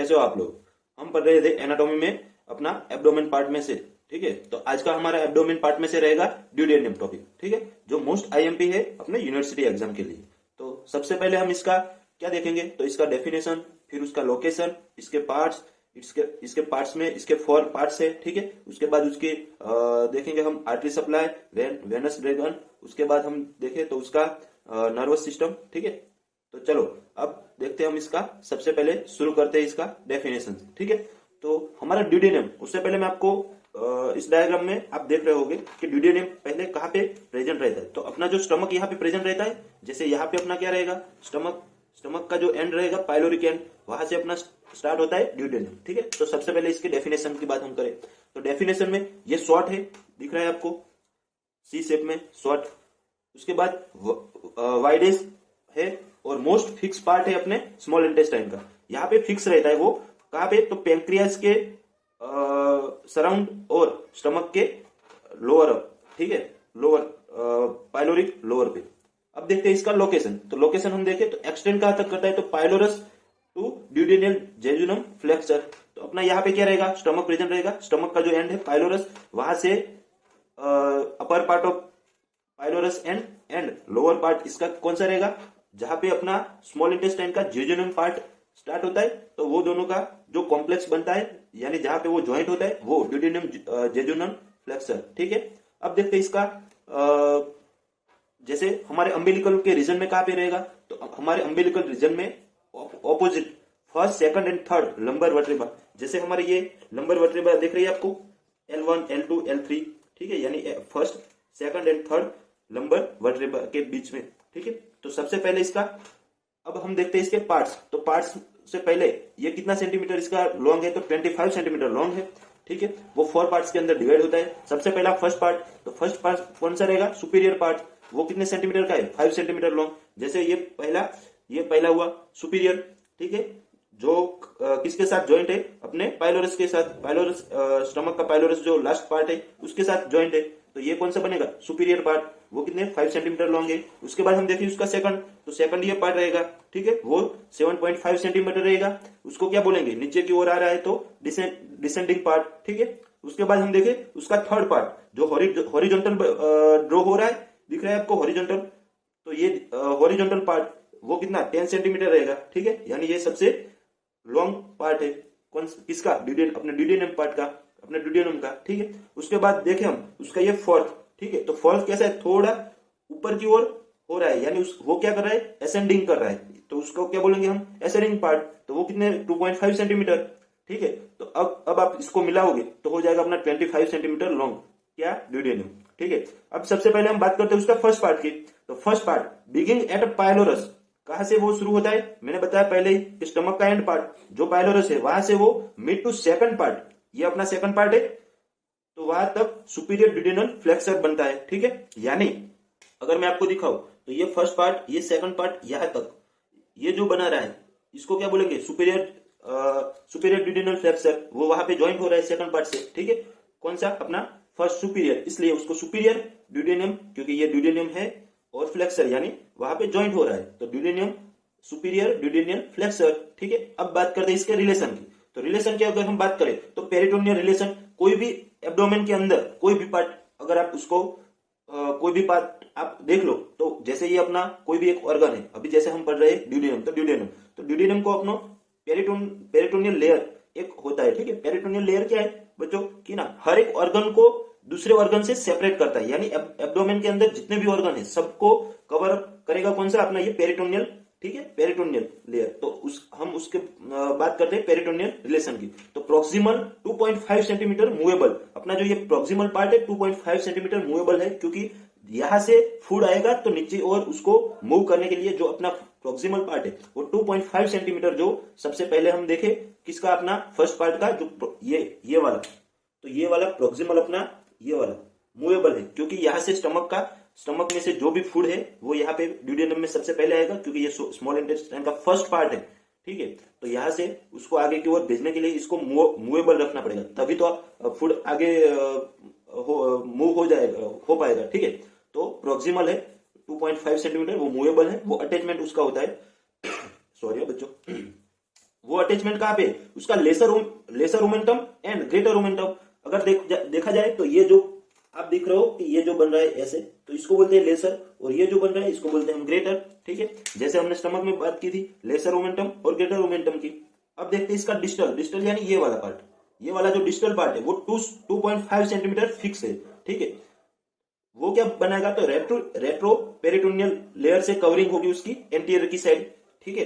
कैसे हो आप लोग। हम पढ़ रहे थे एनाटॉमी में अपना एब्डोमेन पार्ट में से। ठीक है, तो आज का हमारा एब्डोमेन पार्ट में से रहेगा ड्यूडेनियम टॉपिक। ठीक है, जो मोस्ट आईएमपी है अपने यूनिवर्सिटी एग्जाम के लिए। तो सबसे पहले हम इसका क्या देखेंगे, तो इसका डेफिनेशन, फिर उसका लोकेशन, इसके पार्ट्स, इसके पार्ट्स में इसके 4 पार्ट्स है। ठीक है, उसके बाद उसके देखेंगे हम आर्टरी सप्लाई, वेनस ड्रैगन, उसके बाद हम देखें तो उसका नर्वस सिस्टम। ठीक है, तो चलो अब देखते हैं हम इसका। सबसे पहले शुरू करते हैं इसका डेफिनेशन। ठीक है, तो हमारा ड्यूडेनियम, उससे पहले मैं आपको इस डायग्राम में आप देख रहे होंगे कि ड्यूडेनियम पहले कहाँ पे प्रेजेंट रहता है। तो अपना जो स्टमक यहाँ पे प्रेजेंट रहता है, जैसे यहाँ पे अपना क्या रहेगा, स्टमक का जो एंड रहेगा पाइलोरिक एंड, वहां से अपना स्टार्ट होता है ड्यूडेनियम। ठीक है, तो सबसे पहले इसके डेफिनेशन की बात हम करें तो डेफिनेशन में ये शॉर्ट है, दिख रहा है आपको सी शेप में शॉर्ट। उसके बाद वाइडेस है और मोस्ट फिक्स पार्ट है अपने स्मॉल इंटेस्टाइन का। यहाँ पे फिक्स रहता है वो कहाँ पे, तो पैंक्रियास के सराउंड और स्टमक के लोअर, ठीक है, लोअर पाइलोरिक लोअर पे। अब देखते हैं इसका लोकेशन। तो लोकेशन हम देखें तो एक्सटेंड कहां तक करता है, तो पाइलोरस टू ड्यूडेनियल जेजुनम फ्लेक्सर। तो अपना यहाँ पे क्या रहेगा, स्टमक प्रेजेंट रहेगा, स्टमक का जो एंड है पाइलोरस, वहां से अपर part of pylorus and lower part इसका कौन सा रहेगा, जहां पे अपना स्मॉल इंटेस्टाइन का जेजुनम पार्ट स्टार्ट होता है, तो वो दोनों का जो कॉम्प्लेक्स बनता है, यानी जहां पे वो ज्वाइंट होता है, वो ड्यूडेनियम जेजुनम फ्लेक्सर। ठीक है, अब देखते हैं इसका जैसे हमारे अम्बिलिकल के रीजन में कहां पे रहेगा, तो हमारे अम्बिलिकल रीजन में opposite first, second and third lumbar vertebra. जैसे हमारे ये लंबर वर्टेब्रा दिख रही है आपको, L1, L2, L3। ठीक है, यानी first, second and third lumbar vertebra के बीच में। ठीक है, तो सबसे पहले इसका अब हम देखते हैं इसके पार्ट्स। तो पार्ट्स से पहले ये कितना सेंटीमीटर इसका लॉन्ग है, तो 25 सेंटीमीटर लॉन्ग है। ठीक है, वो 4 पार्ट्स के अंदर डिवाइड होता है। सबसे पहला फर्स्ट पार्ट, तो फर्स्ट पार्ट कौन सा रहेगा, सुपीरियर पार्ट, वो कितने सेंटीमीटर का है, 5 सेंटीमीटर लॉन्ग। जैसे ये पहला हुआ सुपीरियर। ठीक है, जो किसके साथ ज्वाइंट है, अपने पाइलोरस के साथ, पाइलोरस स्टमक का पाइलोरस जो लास्ट पार्ट है उसके साथ ज्वाइंट है, तो ये कौन सा बनेगा, सुपीरियर पार्ट, वो कितने 5 सेंटीमीटर लॉन्ग है। उसके बाद हम देखिए उसका सेकंड, तो सेकंड ये पार्ट रहेगा। ठीक है, वो 7.5 सेंटीमीटर रहेगा। उसको क्या बोलेंगे, नीचे की ओर आ रहा है तो डिसेंडिंग पार्ट। ठीक है, उसके बाद हम देखें उसका थर्ड पार्ट, जो हॉरिजॉन्टल ड्रॉ हो रहा है, दिख रहा है आपको हॉरिजॉन्टल, तो ये हॉरिजॉन्टल पार्ट वो कितना 10 सेंटीमीटर रहेगा। ठीक है, यानी ये सबसे लॉन्ग पार्ट है कौन किसका, अपने ड्यूडेनियम पार्ट का, अपने ड्यूडेनियम का। ठीक है, उसके बाद देखें हम उसका ये फोर्थ। ठीक है, तो फोर्थ कैसा है, थोड़ा ऊपर की ओर हो रहा है, यानी वो क्या कर रहा है, असेंडिंग कर रहा है, तो उसको क्या बोलेंगे हम, असेंडिंग पार्ट, तो वो कितने 2.5 सेंटीमीटर। ठीक है, तो अब आप इसको मिलाओगे तो हो जाएगा अपना 25 सेंटीमीटर लॉन्ग, क्या, ड्यूडेनियम। ठीक है, अब सबसे पहले हम बात करते हैं उसका फर्स्ट पार्ट की। तो फर्स्ट पार्ट बिगिंग एट पाइलोरस, कहां से वो शुरू होता है, मैंने बताया पहले ही कि स्टमक का एंड पार्ट जो पाइलोरस है, वहां से वो मिड टू सेकंड पार्ट, ये अपना सेकंड पार्ट है, तो वहां तक सुपीरियर ड्यूडेनल फ्लेक्सर बनता है। ठीक है, यानी अगर मैं आपको दिखाऊं तो ये फर्स्ट पार्ट, ये सेकंड पार्ट, यहां तक ये जो बना रहा है, इसको क्या बोलेंगे, सुपीरियर ड्यूडेनल फ्लेक्सर, वो वहां पे ज्वाइंट हो रहा है सेकंड पार्ट से। ठीक है, कौन सा, अपना फर्स्ट सुपीरियर, इसलिए उसको सुपीरियर ड्यूडेनियम, क्योंकि ये ड्यूडेनियम है और फ्लेक्सर यानी वहां पे ज्वाइंट हो रहा है, तो ड्यूडेनियम सुपीरियर ड्यूडेनियल फ्लेक्सर। ठीक है, अब बात करते हैं इसके रिलेशन की। तो रिलेशन की अगर हम बात करें तो पेरिटोनियल रिलेशन, कोई भी एब्डोमेन के अंदर कोई भी पार्ट, अगर आप उसको कोई भी पार्ट आप देख लो, तो जैसे ये अपना कोई भी एक ऑर्गन है, अभी जैसे हम पढ़ रहे हैं ड्यूडेनियम, तो ड्यूडेनियम को अपनो पेरिटोनियल लेयर एक होता है। ठीक है, पेरिटोनियल लेयर क्या है बच्चों की ना, हर एक ऑर्गन को दूसरे ऑर्गन से सेपरेट करता है, यानी एब्डोमेन के अंदर जितने भी ऑर्गन है सबको कवर करेगा कौन सा, अपना ये पेरिटोनियल। ठीक है, पेरिटोनियल लेयर, तो हम उसके बात करते हैं पेरिटोनियल रिलेशन की। तो प्रोक्सिमल 2.5 सेंटीमीटर मूवेबल, अपना जो ये प्रोक्सिमल पार्ट है 2.5 सेंटीमीटर मूवेबल है, क्योंकि यहां से फूड आएगा तो नीचे और उसको मूव करने के लिए जो अपना प्रोक्सिमल पार्ट है वो 2.5 सेंटीमीटर, जो सबसे पहले हम देखें किसका, अपना फर्स्ट पार्ट का, जो ये वाला, तो ये वाला प्रोक्सिमल अपना ये वाला मूवेबल है, क्योंकि यहां से स्टमक में से जो भी फूड है वो यहाँ पे ड्यूडेनम में सबसे पहले आएगा, क्योंकि ये स्मॉल इंटेस्टाइन का फर्स्ट पार्ट है। ठीक है, तो यहाँ से उसको आगे की ओर भेजने के लिए इसको मूवेबल रखना पड़ेगा, तभी तो फूड आगे मूव हो पाएगा। ठीक है, तो प्रोक्सिमल है 2.5 सेंटीमीटर, वो मूवेबल है, वो अटैचमेंट उसका होता है सॉरी बच्चों, वो वो अटैचमेंट कहाँ पे, उसका lesser omentum and greater omentum. अगर देखा जाए तो ये जो आप देख रहे हो कि ये जो बन रहा है ऐसे, तो इसको बोलते हैं लेसर, और ये जो बन रहा है इसको बोलते हैं हम ग्रेटर। ठीक है, जैसे हमने स्टमक में बात की थी लेसर ओमेंटम और ग्रेटर ओमेंटम की। अब देखते हैं इसका डिस्टल यानी ये वाला पार्ट, ये वाला जो डिस्टल पार्ट है वो 2.5 सेंटीमीटर फिक्स है। ठीक है, वो क्या बनाएगा, तो रेट्रो पेरिटोनियल लेयर से कवरिंग होगी उसकी एंटीरियर की साइड। ठीक है,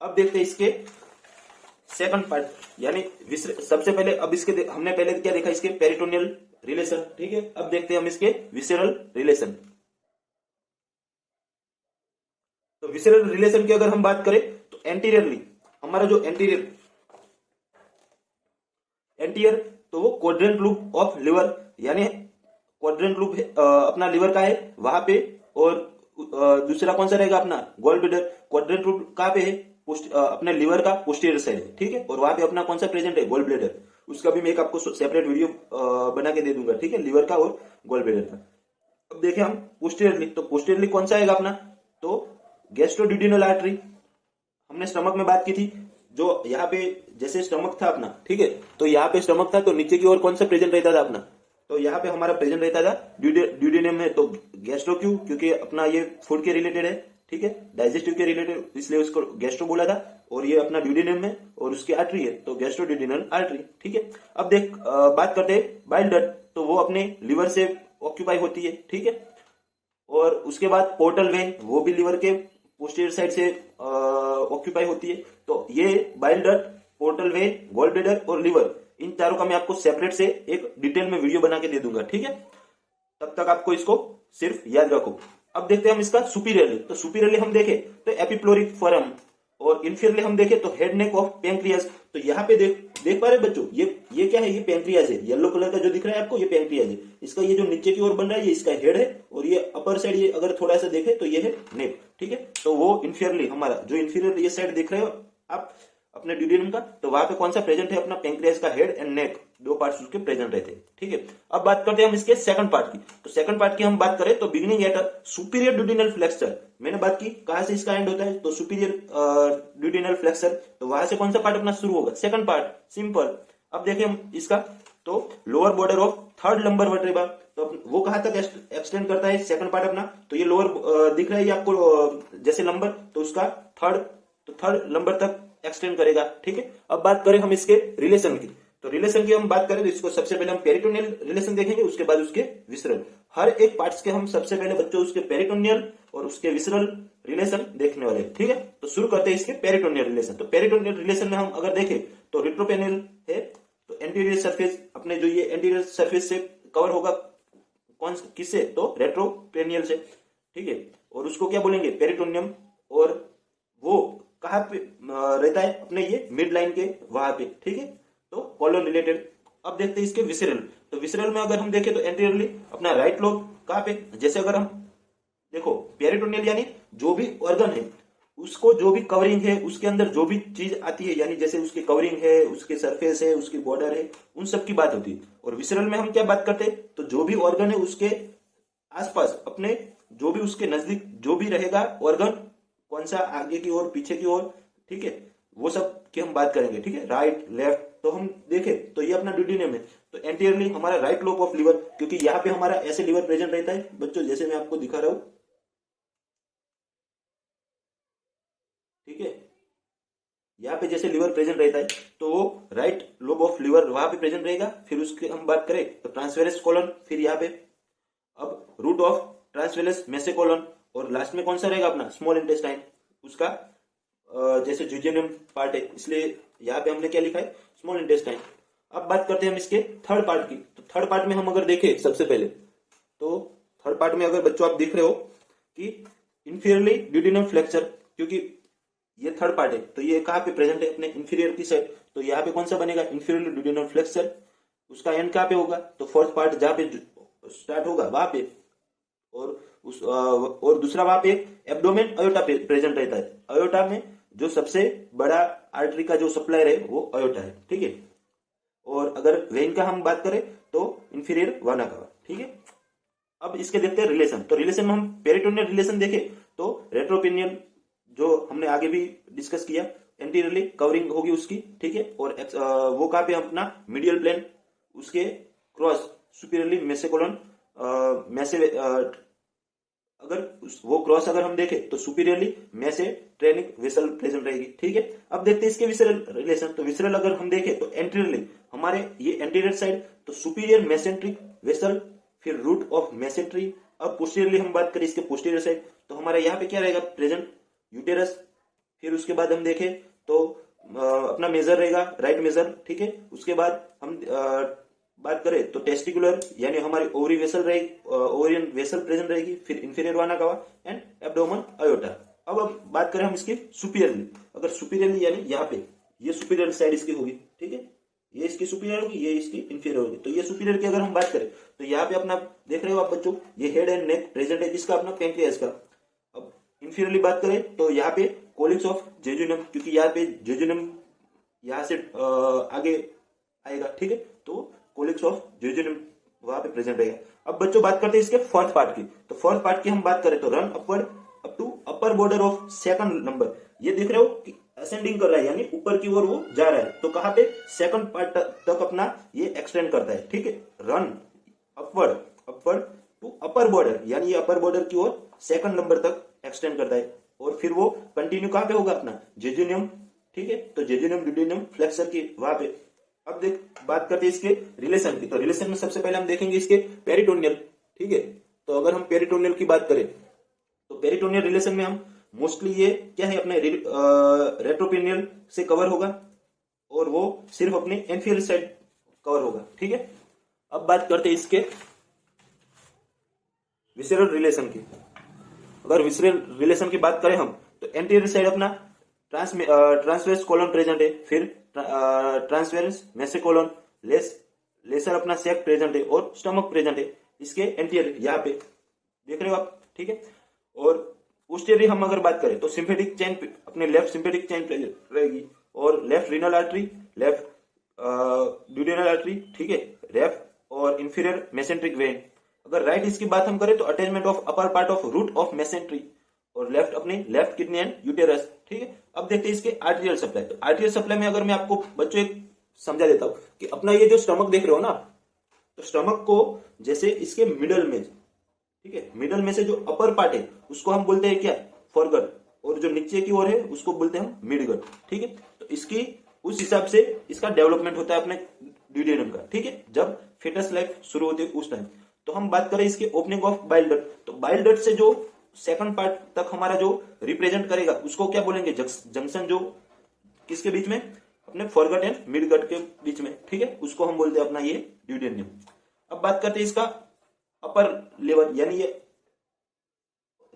अब देखते हैं इसके सेकंड पार्ट, यानी सबसे पहले अब इसके हमने पहले क्या देखा, इसके पेरिटोनियल रिलेशन। ठीक है, अब देखते हैं हम इसके विसेरल रिलेशन। तो विसेरल रिलेशन की अगर हम बात करें तो एंटीरियरली हमारा जो एंटीरियर तो वो क्वाड्रेंट लूप ऑफ लिवर, यानी क्वाड्रेंट लूप अपना लिवर का है वहां पे, और दूसरा कौन सा रहेगा अपना गॉल ब्लैडर। क्वाड्रेंट लूप कहाँ पे है, अपने लिवर का पोस्टीरियर साइड है। ठीक है, और वहां पे अपना कौन सा प्रेजेंट है, गॉल ब्लैडर। उसका भी मैं एक आपको सेपरेट वीडियो बना के दे दूंगा। ठीक है, लिवर का और गॉल ब्लैडर का। अब देखें हम पोस्टीरियरली, तो पोस्टीरियरली कौन सा आएगा अपना, तो गैस्ट्रोड्यूडिनल आर्टरी। हमने स्टमक में बात की थी, जो यहाँ पे जैसे स्टमक था अपना, ठीक है, तो यहाँ पे स्टमक था तो नीचे की ओर कौन सा प्रेजेंट रहता था अपना, तो यहाँ पे हमारा प्रेजेंट रहता था ड्यूडेनम में, तो गैस्ट्रो क्यों, क्योंकि अपना ये फूड के रिलेटेड है। ठीक है, डाइजेस्टिव के रिलेटेड, इसलिए उसको गैस्ट्रो बोला था, और ये अपना ड्यूडेनम में और उसकी आर्टरी है, तो गैस्ट्रोड्यूडिनल आर्टरी। ठीक है, अब बात करते हैं बाइल डक्ट, तो वो अपने लिवर से ऑक्यूपाई होती है। ठीक है, और उसके बाद पोर्टल वेन, वो भी लिवर के पोस्टीरियर साइड से ऑक्यूपाई होती है। तो ये bile duct, portal vein, gall bladder और लिवर, इन चारों का मैं आपको सेपरेट से एक डिटेल में वीडियो बना के दे दूंगा। ठीक है, तब तक आपको इसको सिर्फ याद रखो। अब देखते हैं हम इसका सुपीरियरली, तो सुपीरियरली हम देखें तो एपिप्लोरिक फोरम, और इंफीरियरली हम देखें तो हेड नेक ऑफ पेंक्रियास। तो यहाँ पे देख पा रहे बच्चों, ये क्या है, ये पेंक्रियास है, येलो कलर का जो दिख रहा है आपको, ये पेंक्रियास है। इसका ये जो नीचे की ओर बन रहा है ये इसका हेड है, और ये अपर साइड ये अगर थोड़ा सा देखे तो ये है नेक। ठीक है, तो वो इंफीरियरली हमारा जो इंफीरियर ये साइड देख रहे हो आप अपने ड्यूडेनम का, तो वहां पे कौन सा प्रेजेंट है अपना पेंक्रियास का हेड एंड नेक, दो पार्ट्स उसके प्रेजेंट रहते हैं। ठीक है, अब बात करते हैं हम इसके सेकंड पार्ट की। तो सेकंड पार्ट की हम बात करें तो beginning eight superior duodenal flexor, मैंने बात की कहां से इसका एंड होता है, तो सुपीरियर ड्यूडेनल फ्लेक्सर, तो वहां से कौन सा पार्ट अपना शुरू होगा, सेकंड पार्ट, सिंपल। अब देखें हम इसका, तो lower border of third lumbar vertebra, तो वो कहां तक एक्सटेंड करता है सेकंड पार्ट अपना, तो ये लोअर दिख रहा है ये आपको जैसे लंबर, तो उसका थर्ड लंबर तक एक्सटेंड करेगा। ठीक है, अब बात करें हम इसके रिलेशन की, तो रिलेशन की हम बात करें तो इसको सबसे पहले हम पेरिटोनियल रिलेशन देखेंगे, उसके बाद उसके विसरल। हर एक पार्ट्स के हम सबसे पहले बच्चों उसके पेरिटोनियल और उसके विसरल रिलेशन देखने वाले। ठीक है, तो शुरू करते हैं इसके पेरिटोनियल रिलेशन। तो पेरिटोनियल रिलेशन में हम अगर देखें तो रेट्रोपेनियल है, तो एंटीरियर सरफेस अपने जो ये एंटीरियर सरफेस से कवर होगा किससे, तो रेट्रोपेनियल से। ठीक है, और उसको क्या बोलेंगे, पेरिटोनियम, और वो कहां पे रहता है अपने ये मिड लाइन के वहां पे। ठीक है, तो कॉलन रिलेटेड। अब देखते हैं इसके विसरल, तो विसरल में अगर हम देखें तो एंटीरियरली अपना राइट लोब कहां पे, जैसे अगर हम देखो पेरिटोनियल यानी जो भी ऑर्गन है उसको जो भी कवरिंग है उसके अंदर जो भी चीज आती है, यानी जैसे उसकी कवरिंग है, उसके सरफेस है, उसकी बॉर्डर है, उन सब की बात होती है। और विसरल में हम क्या बात करते हैं, तो जो भी ऑर्गन है उसके आसपास अपने जो भी उसके नजदीक जो भी रहेगा ऑर्गन, कौन सा आगे की ओर पीछे की ओर, ठीक है, वो सब की हम बात करेंगे। ठीक है, राइट लेफ्ट, तो हम देखें तो ये अपना ड्यूडेनम है, तो एंटीरियरली हमारा राइट लोब ऑफ लिवर, क्योंकि यहाँ पे हमारा ऐसे लिवर प्रेजेंट रहता है बच्चों, जैसे मैं आपको दिखा रहा हूं। ठीक है, यहाँ पे जैसे लिवर प्रेजेंट रहता है तो वो राइट लोब ऑफ लिवर वहां पे प्रेजेंट रहेगा। फिर उसके हम बात करें तो ट्रांसवेरस कॉलन, फिर यहाँ पे अब रूट ऑफ ट्रांसवेरस मेसेकोलन, और लास्ट में कौन सा रहेगा अपना स्मॉल इंटेस्टाइन, उसका जैसे जुजियनम पार्ट है, इसलिए यहाँ पे हमने क्या लिखा है, स्मॉल इंटेस्टाइन। अब बात करते हैं हम इसके थर्ड पार्ट की। तो थर्ड पार्ट में हम अगर देखें सबसे पहले, तो थर्ड पार्ट में अगर बच्चों आप देख रहे हो कि इंफीरियरली ड्यूडेनम फ्लेक्चर, क्योंकि ये थर्ड पार्ट है तो ये कहाँ पे प्रेजेंट है अपने इंफीरियर की साइड, तो यहाँ पे कौन सा बनेगा, इंफीरियरली ड्यूडेनम फ्लेक्चर। उसका एंड कहाँ पे होगा, तो फोर्थ पार्ट जहाँ पे स्टार्ट होगा वहां पे, और दूसरा वहां पे एब्डोमेन अयोटा पे प्रेजेंट रहता है। अयोटा में जो सबसे बड़ा आर्टरी का जो सप्लायर है वो अयोटा है। ठीक है, और अगर वेन का हम बात करें तो इंफीरियर वाना का। ठीक है, अब इसके देखते हैं रिलेशन। तो रिलेशन में हम पेरिटोनियल रिलेशन देखें तो रेट्रोपेनियल जो हमने आगे भी डिस्कस किया एंटीरियरली कवरिंग होगी उसकी, ठीक है। और वो कहाँ पे अपना मीडियल प्लेन उसके क्रॉस सुपीरियरली मेसेकोलन अगर वो क्रॉस अगर हम देखें तो सुपीरियरली मैसे ट्रेनिक वेसल प्रेजेंट रहेगी, ठीक है। अब देखते हैं इसके विसरल रिलेशन। तो विसरल अगर हम देखें तो एंटीरियरली हमारे ये एंटीरियर साइड तो सुपीरियर मेसेंट्रिक वेसल, फिर रूट ऑफ मेसेंट्री। अब पोस्टीरियरली हम बात करें इसके पोस्टीरियर साइड तो हमारे यहाँ पे क्या रहेगा प्रेजेंट यूटेरस। फिर उसके बाद हम देखें तो अपना मेजर रहेगा राइट मेजर, ठीक है। उसके बाद हम बात करें तो टेस्टिकुलर यानी हमारी ओवरी वेसल रहेगी, ओवरियन वेसल प्रेजेंट रहेगी। फिर इंफीरियर वाना कवा एंड एब्डोमन अयोटा। अब बात करें हम इसकी सुपीरियरली, अगर सुपीरियरली यानी यहाँ पे ये सुपीरियर साइड इसकी होगी, ठीक है। ये इसकी सुपीरियर होगी, ये इसकी इंफीरियर होगी। तो ये सुपीरियर की अगर हम बात करें तो यहाँ पे अपना देख रहे हो आप बच्चों, ये हेड एंड नेक प्रेजेंट है किसका, अपना पेंक्रियास का। अब इंफीरियरली बात करें तो यहाँ पे कोलिक्स ऑफ जेजुनम, क्योंकि यहाँ पे जेजुनम यहाँ से आगे आएगा, ठीक है। तो कोलिक्स ऑफ जेजुनम वहां पे प्रेजेंट रहेगा। अब बच्चों बात करते हैं इसके फोर्थ पार्ट की। तो फोर्थ पार्ट की हम बात करें तो run upward up to upper border of second number. ये देख रहे हो कि असेंडिंग कर रहा है यानी ऊपर की ओर वो जा रहा है। तो कहां पे सेकंड पार्ट तक अपना ये एक्सटेंड करता है, ठीक है। Run upward to upper border यानी ये अपर बॉर्डर की ओर सेकंड नंबर तक एक्सटेंड करता है। और फिर वो कंटिन्यू कहां पे होगा अपना जेजुनियम, ठीक है। तो जेजुनियम ड्यूडेनम फ्लेक्सर की वहां पे। अब देख बात करते हैं इसके रिलेशन की। तो रिलेशन में सबसे पहले हम देखेंगे इसके पेरिटोनियल, ठीक है। तो अगर हम पेरिटोनियल की बात करें तो पेरिटोनियल रिलेशन में हम मोस्टली ये क्या है अपने रेट्रोपेनियल से कवर होगा और वो सिर्फ अपने एंफीरियर साइड कवर होगा, ठीक है। अब बात करते हैं इसके विसरल रिलेशन की। अगर विसरल रिलेशन की बात करें हम तो एंटीरियर साइड अपना ट्रांसवर्स कॉलम प्रेजेंट है, फिर ट्रांसवर्स मेसेकोलन लेसर अपना सेक प्रेजेंट है और स्टमक प्रेजेंट है इसके एंटीरियर यहाँ पे देख रहे हो आप, ठीक है। और पोस्टीरियर हम अगर बात करें तो सिंपेटिक चेन अपने लेफ्ट सिंपेटिक चेन प्रेजेंट रहेगी और left renal artery, left duodenal artery, ठीक है, लेफ्ट और इंफीरियर मेसेंट्रिक वेन। अगर राइट इसकी बात हम करें तो attachment of upper part of root of mesentery और लेफ्ट अपने लेफ्ट किडनी एंड यूटेरस, ठीक है। अब देखते हैं इसके आर्टेरियल सप्लाई। तो आर्टेरियल सप्लाई में अगर मैं आपको बच्चों एक समझा देता हूं कि अपना ये जो स्टमक देख रहे हो ना, तो स्टमक को जैसे इसके मिडल में, ठीक है, मिडल में से जो अपर पार्ट है उसको हम बोलते हैं क्या, फोरगट, और जो नीचे की ओर है उसको बोलते हैं हम मिडगट, ठीक है। तो इसकी उस हिसाब से इसका डेवलपमेंट होता है अपने ड्यूडेनम का, ठीक है, जब फेटस लाइफ शुरू होती है उस टाइम। तो हम बात करें इसके ओपनिंग ऑफ बाइल डक्ट, तो बाइल डक्ट से जो सेकंड पार्ट तक हमारा जो रिप्रेजेंट करेगा उसको क्या बोलेंगे, जंक्शन, जो किसके बीच में, अपने फोरगट एंड मिडगट के बीच में, ठीक है, उसको हम बोलते हैं अपना ये ड्यूडेनियम। अब बात करते हैं इसका अपर लेवल, यानी ये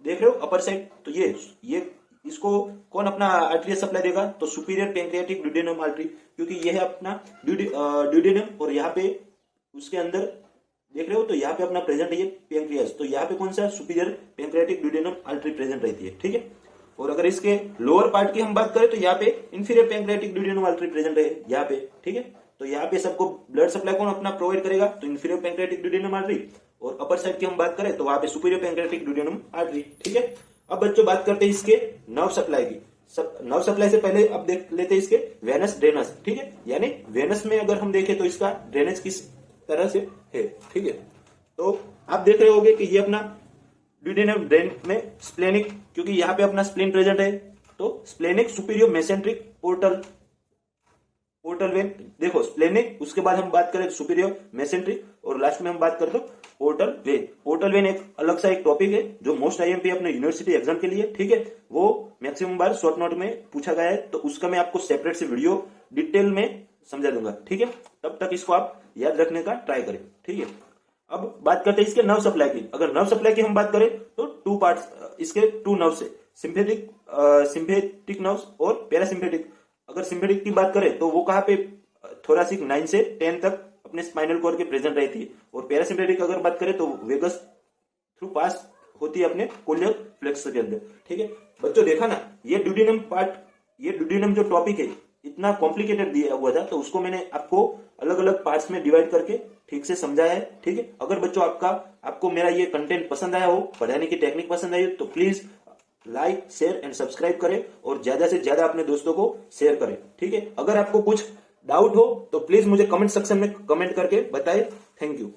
देख रहे हो अपर साइड, तो ये इसको कौन अपना आर्टरी सप्लाई देगा, तो सुपीरियर पेंक्रियाटिक ड्यूडेनम आर्टरी, क्योंकि ये है अपना ड्यूडेनम और यहाँ पे उसके अंदर देख रहे हो तो यहाँ पे अपना प्रेजेंट है ये पेंक्रियास, तो यहाँ पे कौन सा superior pancreatic duodenum artery present रहती है, ठीक है। और अगर इसके लोअर पार्ट की हम बात करें तो यहाँ पे inferior pancreatic duodenum artery present है यहाँ पे, ठीक है। तो यहाँ पे सबको ब्लड सप्लाई कौन अपना प्रोवाइड करेगा, तो इंफीरियर पेंक्रियाटिक ड्यूडेनम आर्टरी। और अपर साइड की हम बात करें तो वहां पे सुपीरियर पेंक्रियाटिक ड्यूडेनम आर्टरी, ठीक है। अब बच्चों बात करते हैं इसके नर्व सप्लाई की। नर्व सप्लाई से पहले अब देख लेते हैं इसके वेनस ड्रेनेज, ठीक है, यानी वेनस में अगर हम देखें तो इसका ड्रेनेज किस तरह से है, ठीक है। तो आप देख रहे होंगे कि ये अपना ड्यूडेनम ड्रेन में स्प्लेनिक, क्योंकि यहाँ पे अपना स्प्लीन प्रेजेंट है, तो splenic superior mesenteric portal vein, देखो स्प्लेनिक, उसके बाद हम बात करें सुपीरियर मेसेंट्रिक और लास्ट में हम बात करते पोर्टल वेन। पोर्टल वेन एक अलग सा एक टॉपिक है जो मोस्ट आईएमपी अपने यूनिवर्सिटी एग्जाम के लिए, ठीक है, वो मैक्सिमम बार शॉर्ट नोट में पूछा गया है, तो उसका मैं आपको सेपरेट से वीडियो डिटेल में समझा दूंगा, ठीक है। तब तक इसको आप याद रखने का ट्राई करें, ठीक है। अब बात करते हैं इसके नर्व सप्लाई की। अगर नर्व सप्लाई की हम बात करें तो टू पार्ट्स इसके, टू नर्व से, सिंपैथिक नर्व्स और पैरासिम्पेटिक। अगर सिंपैथिक की बात करें तो वो कहां पे, थोरासिक 9 से 10 तक अपने स्पाइनल कॉर्ड के प्रेजेंट रहती है। और पैरासिम्पेटिक अगर बात करें तो वेगस थ्रू पास होती है अपने कोलियर फ्लेक्सर के अंदर, ठीक है। बच्चों देखा ना, ये ड्यूडेनम पार्ट, ये ड्यूडेनम जो टॉपिक है इतना कॉम्प्लिकेटेड दिया हुआ था, तो उसको मैंने आपको अलग अलग पार्ट्स में डिवाइड करके ठीक से समझाया है, ठीक है। अगर बच्चों आपको मेरा ये कंटेंट पसंद आया हो, पढ़ाने की टेक्निक पसंद आई हो, तो please like share and subscribe करें और ज्यादा से ज्यादा अपने दोस्तों को शेयर करें। ठीक है, अगर आपको कुछ डाउट हो तो प्लीज मुझे कमेंट सेक्शन में कमेंट करके बताएं। Thank you.